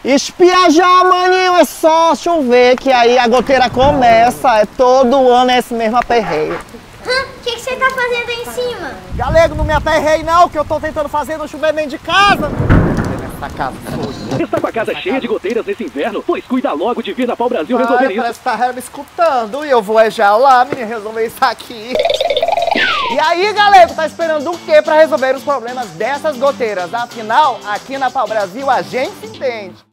Espiajar, maninho, é só chover que aí a goteira começa. É todo ano esse mesmo aperreio. O que você tá fazendo aí em cima? Galego, não me aperrei não, que eu tô tentando fazer no chuveiro de casa. Essa casa foi. Está com a casa cheia de goteiras nesse inverno? Pois cuida logo de vir na Pau Brasil resolver isso. Parece que tá me escutando e eu vou já lá, menino, resolver isso aqui. E aí, galego, tá esperando o quê pra resolver os problemas dessas goteiras? Afinal, aqui na Pau Brasil a gente entende.